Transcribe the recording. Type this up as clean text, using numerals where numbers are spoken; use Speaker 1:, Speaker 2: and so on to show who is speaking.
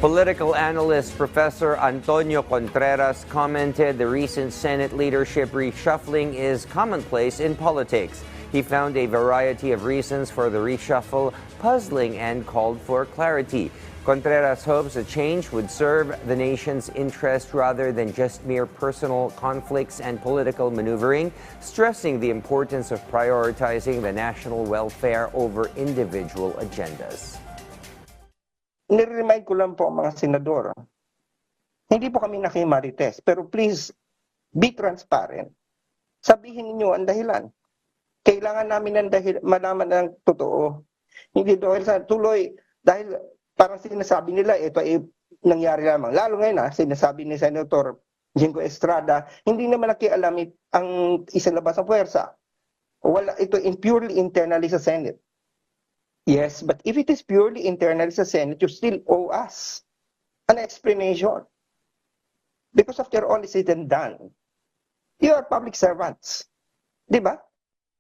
Speaker 1: Political analyst Professor Antonio Contreras commented the recent Senate leadership reshuffling is commonplace in politics. He found a variety of reasons for the reshuffle puzzling and called for clarity. Contreras hopes a change would serve the nation's interest rather than just mere personal conflicts and political maneuvering, stressing the importance of prioritizing the national welfare over individual agendas.
Speaker 2: Nire-remind ko lang po ang mga senador, hindi po kami nakimarites, pero please, be transparent. Sabihin niyo ang dahilan. Kailangan namin malaman ng totoo. Hindi dahil sa tuloy, dahil parang sinasabi nila, ito ay nangyari lamang. Lalo ngayon sinasabi ni Senator Jingo Estrada, hindi naman nakialam ang isalabas ng puwersa. Wala, ito purely internally sa Senate. Yes, but if it is purely internally sa Senate, you still owe us an explanation. Because after all is said and done, you are public servants. Di ba?